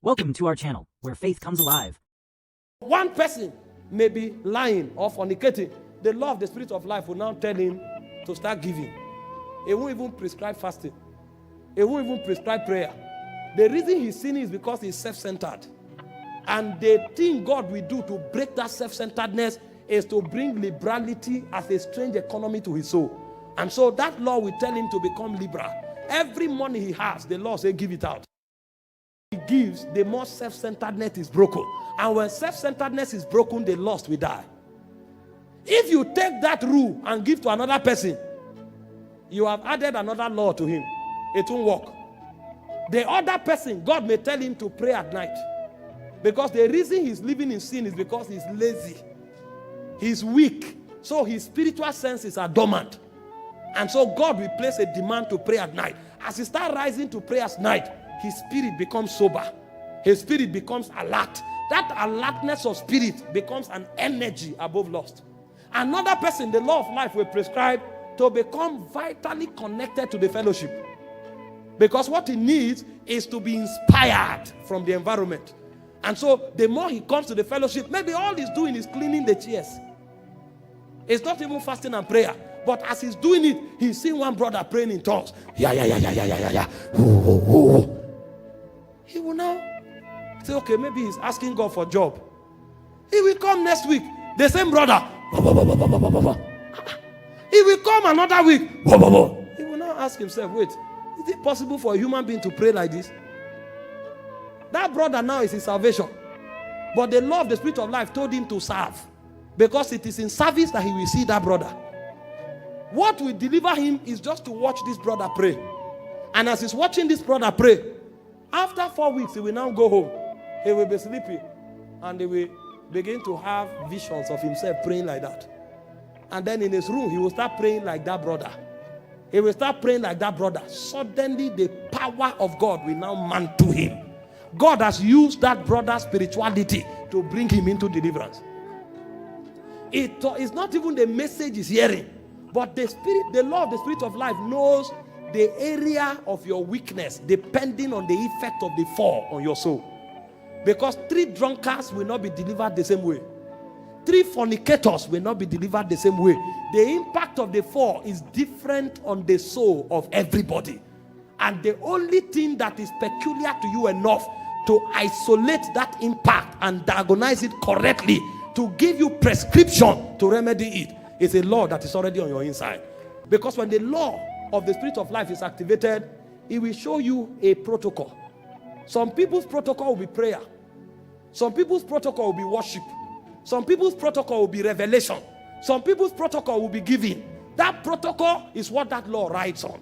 Welcome to our channel, where faith comes alive. One person may be lying or fornicating. The law of the Spirit of life will now tell him to start giving. He won't even prescribe fasting. He won't even prescribe prayer. The reason he's sinning is because he's self-centered. And the thing God will do to break that self-centeredness is to bring liberality as a strange economy to his soul. And so that law will tell him to become liberal. Every money he has, the law says give it out. He gives, the more self-centeredness is broken. And when self-centeredness is broken, the lost will die. If you take that rule and give to another person, you have added another law to him. It won't work. The other person, God may tell him to pray at night. Because the reason he's living in sin is because he's lazy. He's weak. So his spiritual senses are dormant. And so God will place a demand to pray at night. As he starts rising to pray at night, his spirit becomes sober. His spirit becomes alert. That alertness of spirit becomes an energy above lust. Another person, the law of life will prescribe to become vitally connected to the fellowship. Because what he needs is to be inspired from the environment. And so the more he comes to the fellowship, maybe all he's doing is cleaning the chairs. It's not even fasting and prayer. But as he's doing it, he's seeing one brother praying in tongues. Yeah. Ooh. He will now say, okay, maybe he's asking God for a job. He will come next week. The same brother. He will come another week. He will now ask himself, wait, is it possible for a human being to pray like this? That brother now is his salvation. But the law of the Spirit of life told him to serve. Because it is in service that he will see that brother. What will deliver him is just to watch this brother pray. And as he's watching this brother pray, after 4 weeks, he will now go home. He will be sleepy. And he will begin to have visions of himself praying like that. And then in his room, he will start praying like that brother. He will start praying like that brother. Suddenly, the power of God will now mantle him. God has used that brother's spirituality to bring him into deliverance. It is not even the message he's hearing. But the spirit, the law of the Spirit of life knows the area of your weakness depending on the effect of the fall on your soul. Because 3 drunkards will not be delivered the same way. 3 fornicators will not be delivered the same way. The impact of the fall is different on the soul of everybody. And the only thing that is peculiar to you enough to isolate that impact and diagnose it correctly, to give you prescription to remedy it, is a law that is already on your inside. Because when the law of the Spirit of life is activated, it will show you a protocol. Some people's protocol will be prayer. Some people's protocol will be worship. Some people's protocol will be revelation. Some people's protocol will be giving. That protocol is what that law rides on.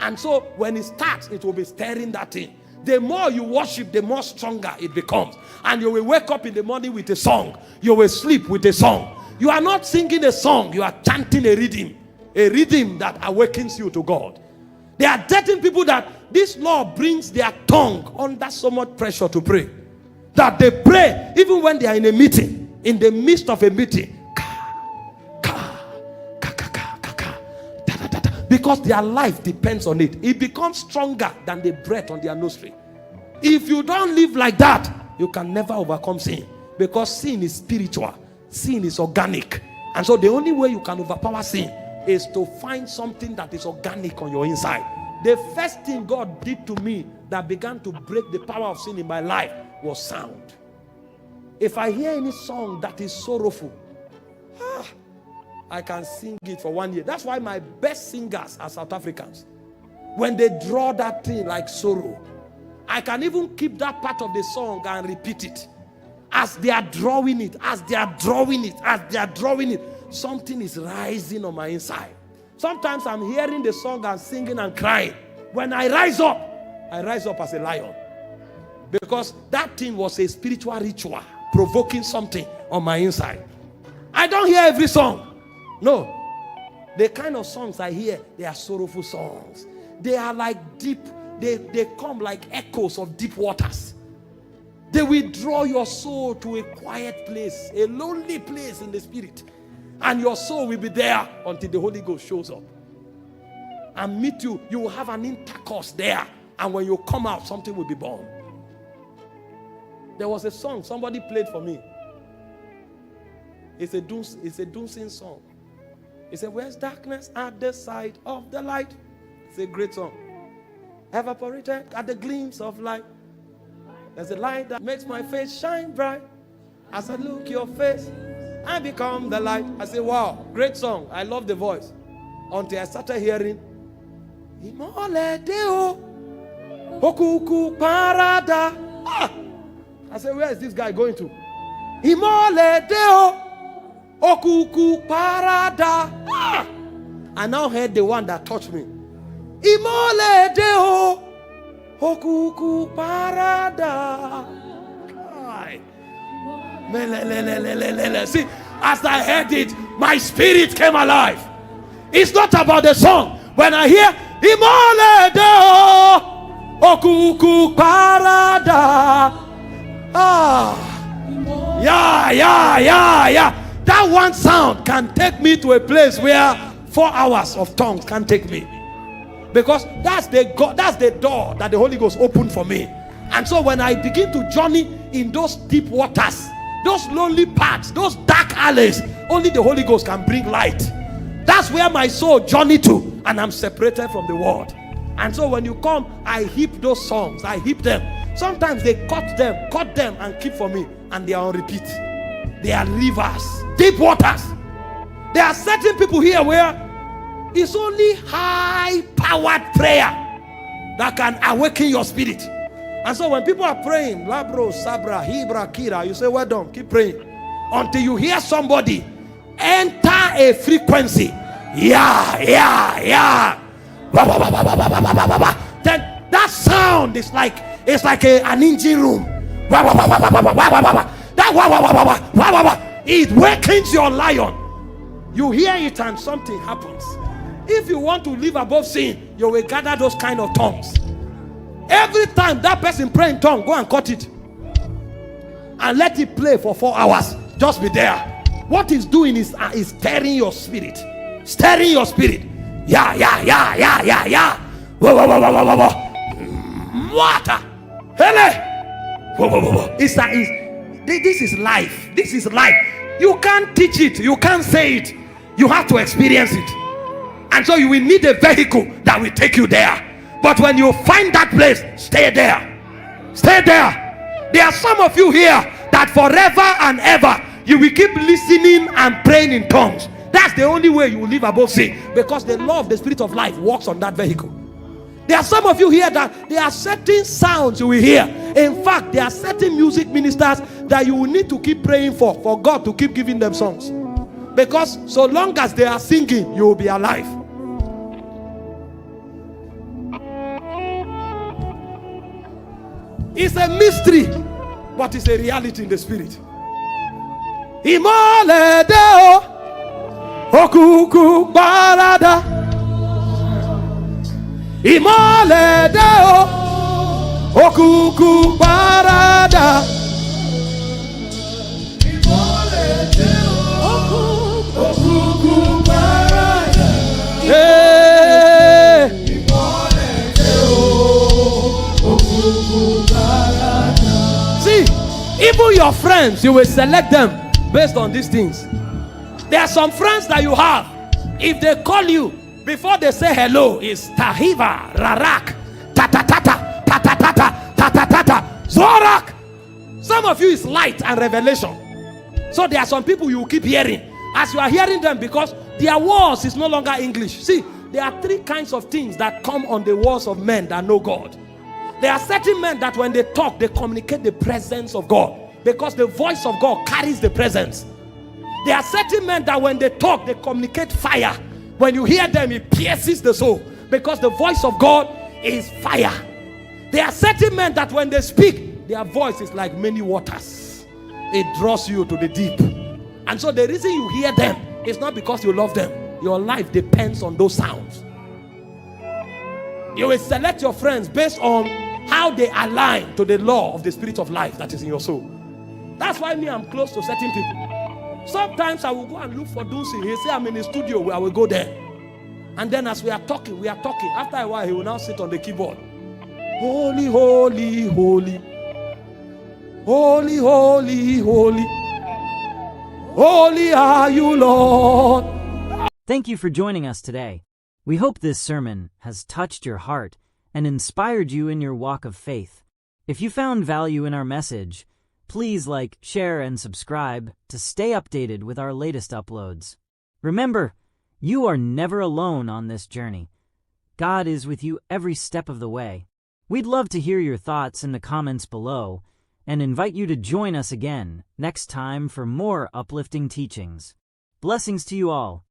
And so when it starts, it will be stirring that thing. The more you worship, the more stronger it becomes. And you will wake up in the morning with a song. You will sleep with a song. You are not singing a song, you are chanting a rhythm that awakens you to God. There are certain people that this law brings their tongue under so much pressure to pray, that they pray even when they are in a meeting, in the midst of a meeting, because their life depends on it. It becomes stronger than the breath on their nostril. If you don't live like that, you can never overcome sin, because sin is spiritual. Sin is organic. And so the only way you can overpower sin is to find something that is organic on your inside. The first thing God did to me that began to break the power of sin in my life was sound. If I hear any song that is sorrowful, I can sing it for 1 year. That's why my best singers are South Africans. When they draw that thing like sorrow, I can even keep that part of the song and repeat it. As they are drawing it, something is rising on my inside. Sometimes I'm hearing the song and singing and crying. When I rise up as a lion. Because that thing was a spiritual ritual, provoking something on my inside. I don't hear every song. No. The kind of songs I hear, they are sorrowful songs. They are like deep, they come like echoes of deep waters. They will draw your soul to a quiet place, a lonely place in the spirit. And your soul will be there until the Holy Ghost shows up and meet you. You will have an intercourse there. And when you come out, something will be born. There was a song somebody played for me. It's a Dunsin song. It said, where's darkness at the side of the light? It's a great song. Evaporated at the gleams of light. There's a light that makes my face shine bright. As I look your face, I become the light. I say, wow, great song. I love the voice. Until I started hearing, Imole Deo, Okuku Parada. I said, where is this guy going to? Imole Deo, Okuku Parada. I now heard the one that touched me. Imole Deo, Okuku Parada. See, as I heard it, my spirit came alive. It's not about the song. When I hear Imole Deo, Okuku Parada. Yeah. That one sound can take me to a place where 4 hours of tongues can't take me. Because that's the door that the Holy Ghost opened for me. And so when I begin to journey in those deep waters, those lonely paths, those dark alleys, only the Holy Ghost can bring light. That's where my soul journey to, and I'm separated from the world. And so when you come, I heap those songs, I heap them. Sometimes they cut them and keep for me, and they are on repeat. They are rivers, deep waters. There are certain people here where it's only high-powered prayer that can awaken your spirit. And so when people are praying, Labro, Sabra, Hebra, Kira, you say, well done, keep praying. Until you hear somebody enter a frequency. Yeah. Then that sound is like an engine room. It wakens your lion. You hear it and something happens. If you want to live above sin, you will gather those kind of tongues. Every time that person pray in tongue, go and cut it and let it play for 4 hours. Just be there. What it's doing is stirring your spirit. Stirring your spirit. Yeah. Water. This is life. This is life. You can't teach it. You can't say it. You have to experience it. And so you will need a vehicle that will take you there. But when you find that place, stay there. Stay there. There are some of you here that forever and ever you will keep listening and praying in tongues. That's the only way you will live above sin, because the law of the spirit of life works on that vehicle. There are some of you here that there are certain sounds you will hear. In fact, there are certain music ministers that you will need to keep praying for God to keep giving them songs. Because so long as they are singing, you will be alive. It's a mystery, but it's a reality in the spirit. Imole Deo, Okuku Barada. Imole Deo, Okuku Barada. Imole Deo, Okuku Barada. Hey. Imole Deo, Okuku Barada. See, even your friends, you will select them based on these things. There are some friends that you have, if they call you, before they say hello, is Tahiva, Rarak, Tatatata, Tatatata, Tatatata, Zorak. Some of you is light and revelation. So there are some people you keep hearing. As you are hearing them, because their words is no longer English. See, there are 3 kinds of things that come on the words of men that know God. There are certain men that when they talk, they communicate the presence of God, because the voice of God carries the presence. There are certain men that when they talk, they communicate fire. When you hear them, it pierces the soul, because the voice of God is fire. There are certain men that when they speak, their voice is like many waters. It draws you to the deep. And so the reason you hear them is not because you love them. Your life depends on those sounds. You will select your friends based on how they align to the law of the spirit of life that is in your soul. That's why me, I'm close to certain people. Sometimes I will go and look for Dunsin. He say I'm in the studio where I will go there. And then as we are talking. After a while, he will now sit on the keyboard. Holy, holy, holy. Holy, holy, holy. Holy are you, Lord. Thank you for joining us today. We hope this sermon has touched your heart and inspired you in your walk of faith. If you found value in our message, please like, share, and subscribe to stay updated with our latest uploads. Remember, you are never alone on this journey. God is with you every step of the way. We'd love to hear your thoughts in the comments below and invite you to join us again next time for more uplifting teachings. Blessings to you all.